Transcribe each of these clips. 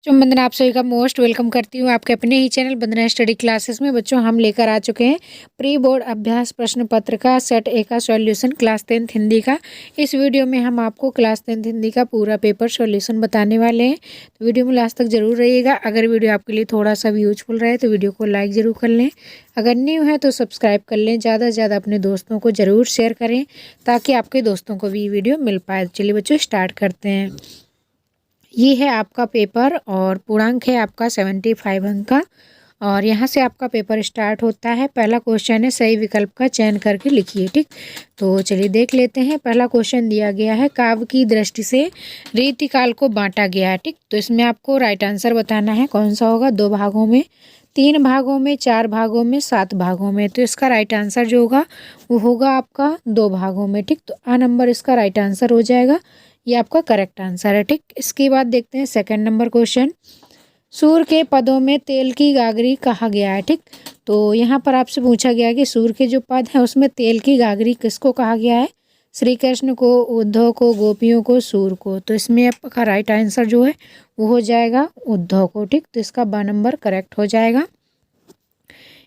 तो वंदना आप सभी का मोस्ट वेलकम करती हूँ आपके अपने ही चैनल वंदना स्टडी क्लासेस में। बच्चों हम लेकर आ चुके हैं प्री बोर्ड अभ्यास प्रश्न पत्र का सेट ए का सॉल्यूशन क्लास 10th हिंदी का। इस वीडियो में हम आपको क्लास 10th हिंदी का पूरा पेपर सॉल्यूशन बताने वाले हैं, तो वीडियो में लास्ट तक जरूर रहिएगा। अगर वीडियो आपके लिए थोड़ा सा भी यूजफुल रहे तो वीडियो को लाइक ज़रूर कर लें, अगर न्यू है तो सब्सक्राइब कर लें, ज़्यादा से ज़्यादा अपने दोस्तों को ज़रूर शेयर करें ताकि आपके दोस्तों को भी वीडियो मिल पाए। चलिए बच्चों स्टार्ट करते हैं। ये है आपका पेपर और पूर्णांक है आपका 75 अंक का, और यहाँ से आपका पेपर स्टार्ट होता है। पहला क्वेश्चन है सही विकल्प का चयन करके लिखिए। ठीक, तो चलिए देख लेते हैं। पहला क्वेश्चन दिया गया है काव्य की दृष्टि से रीतिकाल को बांटा गया है। ठीक, तो इसमें आपको राइट आंसर बताना है कौन सा होगा। 2 भागों में, 3 भागों में, 4 भागों में, 7 भागों में। तो इसका राइट आंसर जो होगा वो होगा आपका 2 भागों में। ठीक, तो आ नंबर इसका राइट आंसर हो जाएगा, ये आपका करेक्ट आंसर है। ठीक, इसके बाद देखते हैं सेकंड नंबर क्वेश्चन। सूर के पदों में तेल की गागरी कहा गया है। ठीक, तो यहाँ पर आपसे पूछा गया कि सूर के जो पद हैं उसमें तेल की गागरी किसको कहा गया है। श्री कृष्ण को, उद्धव को, गोपियों को, सूर को। तो इसमें आपका राइट आंसर जो है वो हो जाएगा उद्धव को। ठीक, तो इसका ब नंबर करेक्ट हो जाएगा।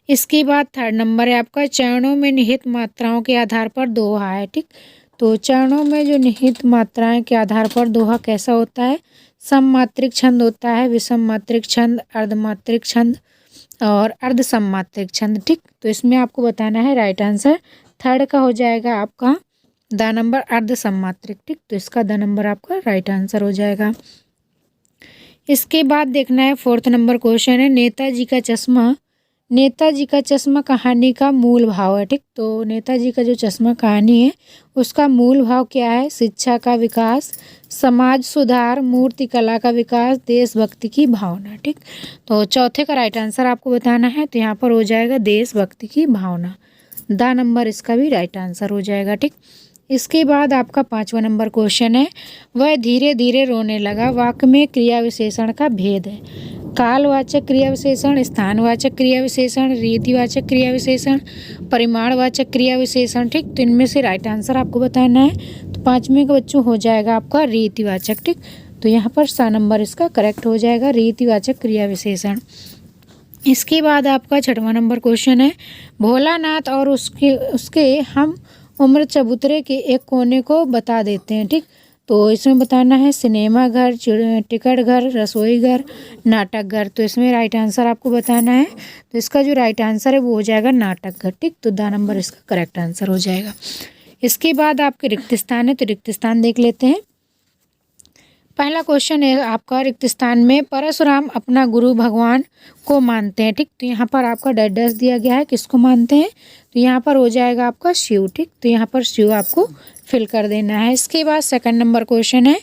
इसके बाद थर्ड नंबर है आपका चरणों में निहित मात्राओं के आधार पर दोहा है। ठीक, तो चरणों में जो निहित मात्राएं के आधार पर दोहा कैसा होता है। सममात्रिक छंद होता है, विषम मात्रिक छंद, अर्धमात्रिक छंद और अर्ध सममात्रिक छंद। ठीक, तो इसमें आपको बताना है राइट आंसर थर्ड का हो जाएगा आपका द नंबर अर्ध सममात्रिक। ठीक, तो इसका द नंबर आपका राइट आंसर हो जाएगा। इसके बाद देखना है फोर्थ नंबर क्वेश्चन है नेताजी का चश्मा। नेताजी का चश्मा कहानी का मूल भाव है। ठीक, तो नेताजी का जो चश्मा कहानी है उसका मूल भाव क्या है। शिक्षा का विकास, समाज सुधार, मूर्ति कला का विकास, देशभक्ति की भावना। ठीक, तो चौथे का राइट आंसर आपको बताना है, तो यहाँ पर हो जाएगा देशभक्ति की भावना। द नंबर इसका भी राइट आंसर हो जाएगा। ठीक, इसके बाद आपका 5वां नंबर क्वेश्चन है वह धीरे धीरे रोने लगा। वाक्य में क्रिया विशेषण का भेद है। कालवाचक क्रिया विशेषण, स्थानवाचक क्रिया विशेषण, रीतिवाचक क्रिया विशेषण, परिमाणवाचक क्रिया विशेषण। ठीक, तो इनमें से राइट आंसर आपको बताना है, तो 5वें का बच्चों हो जाएगा आपका रीतिवाचक। ठीक, तो यहाँ पर सा नंबर इसका करेक्ट हो जाएगा रीतिवाचक क्रिया विशेषण। इसके बाद आपका 6वां नंबर क्वेश्चन है भोलानाथ और उसके हम उम्र चबूतरे के एक कोने को बता देते हैं। ठीक, तो इसमें बताना है सिनेमा घर, टिकट घर, रसोई घर, नाटक घर। तो इसमें राइट आंसर आपको बताना है, तो इसका जो राइट आंसर है वो हो जाएगा नाटक घर। ठीक, तो द नंबर इसका करेक्ट आंसर हो जाएगा। इसके बाद आपके रिक्त स्थान है, तो रिक्त स्थान देख लेते हैं। पहला क्वेश्चन है आपका रिक्त स्थान में परशुराम अपना गुरु भगवान को मानते हैं। ठीक, तो यहाँ पर आपका डैश दिया गया है किसको मानते हैं, तो यहाँ पर हो जाएगा आपका शिव। ठीक, तो यहाँ पर शिव आपको फिल कर देना है। इसके बाद सेकंड नंबर क्वेश्चन है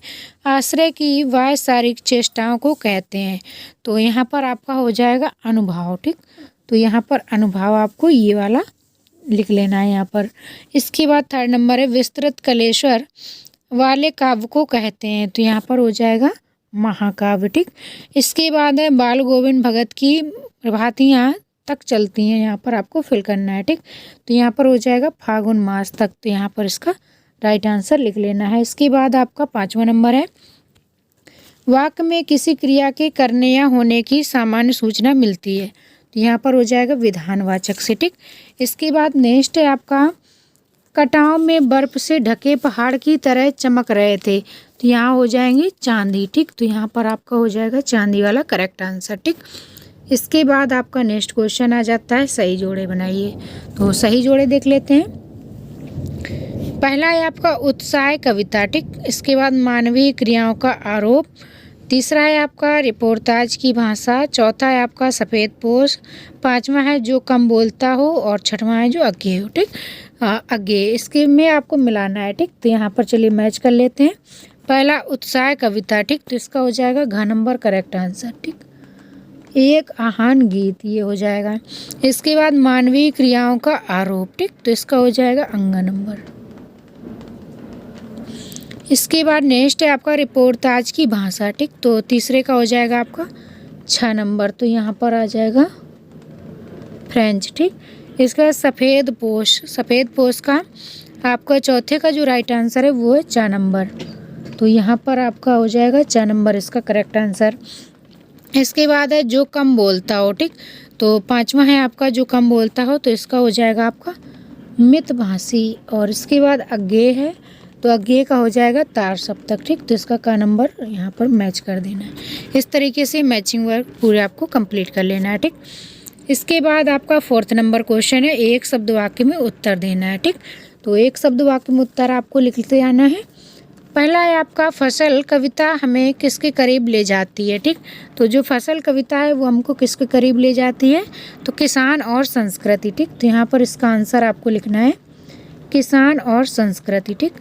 आश्रय की व्यावसायिक चेष्टाओं को कहते हैं। तो यहाँ पर आपका हो जाएगा अनुभाव। ठीक, तो यहाँ पर अनुभाव आपको ये वाला लिख लेना है यहाँ पर। इसके बाद थर्ड नंबर है विस्तृत कलेश्वर वाले काव्य को कहते हैं। तो यहाँ पर हो जाएगा महाकाव्य। ठीक, इसके बाद है बाल गोविंद भगत की प्रभातियाँ तक चलती हैं, यहाँ पर आपको फिल करना है। ठीक, तो यहाँ पर हो जाएगा फागुन मास तक, तो यहाँ पर इसका राइट आंसर लिख लेना है। इसके बाद आपका 5वां नंबर है वाक्य में किसी क्रिया के करने या होने की सामान्य सूचना मिलती है। तो यहाँ पर हो जाएगा विधानवाचक से। ठीक, इसके बाद नेक्स्ट है आपका कटाव में बर्फ से ढके पहाड़ की तरह चमक रहे थे। तो यहाँ हो जाएंगे चांदी। ठीक, तो यहाँ पर आपका हो जाएगा चांदी वाला करेक्ट आंसर। ठीक, इसके बाद आपका नेक्स्ट क्वेश्चन आ जाता है सही जोड़े बनाइए। तो सही जोड़े देख लेते हैं। पहला है आपका उत्साह कविता। ठीक, इसके बाद मानवीय क्रियाओं का आरोप, तीसरा है आपका रिपोर्टाज की भाषा, चौथा है आपका सफ़ेद पोश, 5वां है जो कम बोलता हो, और 6वां है जो अज्ञेय हो। ठीक, अज्ञेय इसके में आपको मिलाना है। ठीक, तो यहाँ पर चलिए मैच कर लेते हैं। पहला उत्साह कविता। ठीक, तो इसका हो जाएगा घ नंबर करेक्ट आंसर। ठीक, एक आहान गीत ये हो जाएगा। इसके बाद मानवीय क्रियाओं का आरोप। ठीक, तो इसका हो जाएगा अंग नंबर। इसके बाद नेक्स्ट है आपका रिपोर्टाज की भाषा। ठीक, तो तीसरे का हो जाएगा आपका 6 नंबर, तो यहाँ पर आ जाएगा फ्रेंच। ठीक, इसका सफ़ेद पोश का आपका चौथे का जो राइट आंसर है वो है 4 नंबर, तो यहाँ पर आपका हो जाएगा 4 नंबर इसका करेक्ट आंसर। इसके बाद है जो कम बोलता हो, ठीक। तो पांचवा है आपका जो कम बोलता हो, तो इसका हो जाएगा आपका मितभाषी। और इसके बाद अज्ञेय है, तो अज्ञेय का हो जाएगा तार सप्तक, ठीक। तो इसका का नंबर यहाँ पर मैच कर देना है। इस तरीके से मैचिंग वर्क पूरे आपको कंप्लीट कर लेना है, ठीक। इसके बाद आपका 4th नंबर क्वेश्चन है, एक शब्द वाक्य में उत्तर देना है, ठीक। तो एक शब्द वाक्य में उत्तर आपको लिखते आना है। पहला है आपका फसल कविता हमें किसके करीब ले जाती है, ठीक। तो जो फसल कविता है वो हमको किसके करीब ले जाती है, तो किसान और संस्कृति, ठीक। तो यहाँ पर इसका आंसर आपको लिखना है किसान और संस्कृति, ठीक।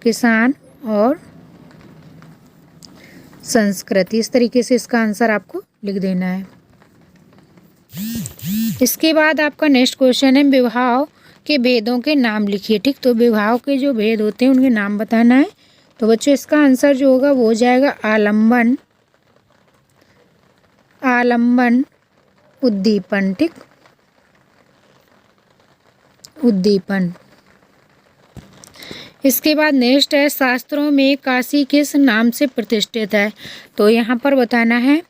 किसान और संस्कृति, इस तरीके से इसका आंसर आपको लिख देना है। इसके बाद आपका नेक्स्ट क्वेश्चन है विभाव के भेदों के नाम लिखिए, ठीक। तो विभाव के जो भेद होते हैं उनके नाम बताना है। तो बच्चों इसका आंसर जो होगा वो हो जाएगा आलम्बन, आलम्बन, उद्दीपन, ठीक। उद्दीपन। इसके बाद नेक्स्ट है शास्त्रों में काशी किस नाम से प्रतिष्ठित है। तो यहाँ पर बताना है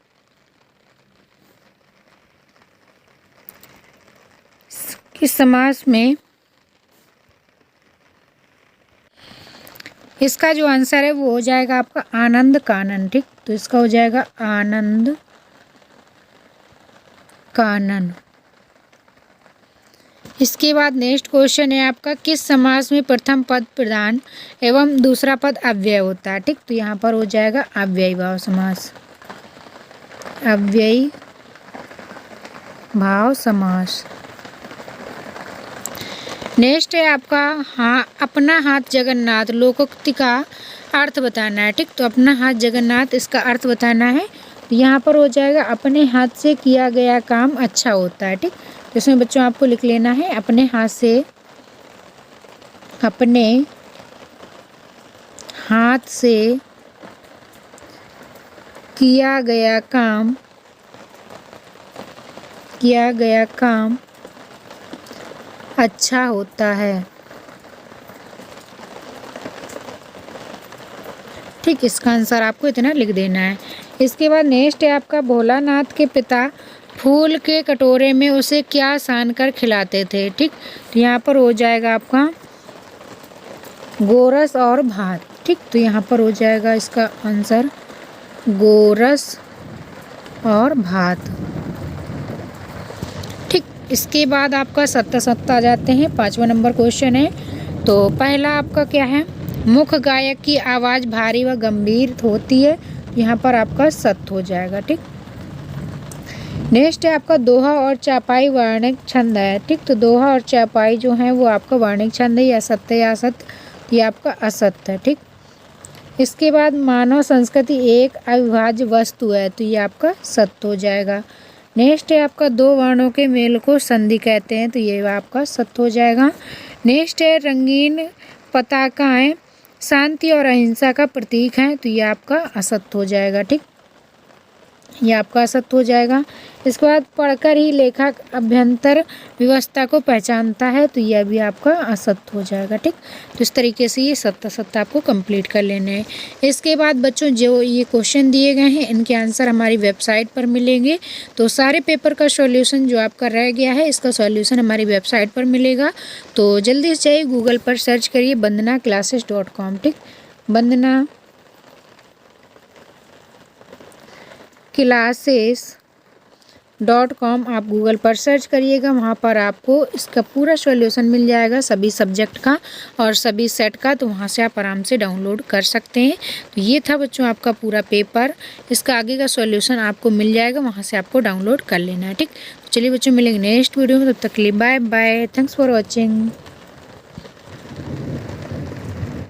किस समास में। इसका जो आंसर है वो हो जाएगा आपका आनंद कानन, ठीक। तो इसका हो जाएगा आनंद कानन। इसके बाद नेक्स्ट क्वेश्चन है आपका किस समास में प्रथम पद प्रधान एवं दूसरा पद अव्यय होता है, ठीक। तो यहाँ पर हो जाएगा अव्ययी भाव समास, अव्ययी भाव समास। नेक्स्ट है आपका हाँ अपना हाथ जगन्नाथ लोकोक्ति का अर्थ बताना है, ठीक। तो अपना हाथ जगन्नाथ इसका अर्थ बताना है। तो यहाँ पर हो जाएगा अपने हाथ से किया गया काम अच्छा होता है, ठीक। तो इसमें बच्चों आपको लिख लेना है अपने हाथ से, अपने हाथ से किया गया काम, किया गया काम अच्छा होता है, ठीक। इसका आंसर आपको इतना लिख देना है। इसके बाद नेक्स्ट है आपका भोलानाथ के पिता फूल के कटोरे में उसे क्या सान कर खिलाते थे, ठीक। तो यहाँ पर हो जाएगा आपका गोरस और भात, ठीक। तो यहाँ पर हो जाएगा इसका आंसर गोरस और भात, ठीक। इसके बाद आपका 7 आ जाते हैं। 5वां नंबर क्वेश्चन है। तो पहला आपका क्या है मुख्य गायक की आवाज़ भारी व गंभीर होती है, यहाँ पर आपका सत्य हो जाएगा, ठीक। नेक्स्ट है आपका दोहा और चापाई वर्णिक छंद है, ठीक। तो दोहा और चापाई जो है वो आपका वर्णिक छंद है, या सत्य या असत्य, ये आपका असत्य है, ठीक। इसके बाद मानव संस्कृति एक अविभाज्य वस्तु है, तो ये आपका सत्य हो जाएगा। नेक्स्ट है आपका दो वर्णों के मेल को संधि कहते हैं, तो ये आपका सत्य हो जाएगा। नेक्स्ट है रंगीन पताकाएं शांति और अहिंसा का प्रतीक हैं, तो ये आपका असत्य हो जाएगा, ठीक। ये आपका असत्य हो जाएगा। इसके बाद पढ़कर ही लेखक अभ्यंतर व्यवस्था को पहचानता है, तो यह भी आपका असत्य हो जाएगा, ठीक। तो इस तरीके से ये 7 आपको कंप्लीट कर लेने हैं। इसके बाद बच्चों जो ये क्वेश्चन दिए गए हैं इनके आंसर हमारी वेबसाइट पर मिलेंगे। तो सारे पेपर का सॉल्यूशन जो आपका रह गया है इसका सॉल्यूशन हमारी वेबसाइट पर मिलेगा। तो जल्दी से जाइए गूगल पर सर्च करिए वंदनाक्लासेस.com, ठीक। वंदना क्लासेस.com आप गूगल पर सर्च करिएगा, वहाँ पर आपको इसका पूरा सॉल्यूशन मिल जाएगा सभी सब्जेक्ट का और सभी सेट का। तो वहाँ से आप आराम से डाउनलोड कर सकते हैं। तो ये था बच्चों आपका पूरा पेपर, इसका आगे का सॉल्यूशन आपको मिल जाएगा, वहाँ से आपको डाउनलोड कर लेना है, ठीक। तो चलिए बच्चों मिलेंगे नेक्स्ट वीडियो में, तब तक के लिए bye bye, thanks for watching.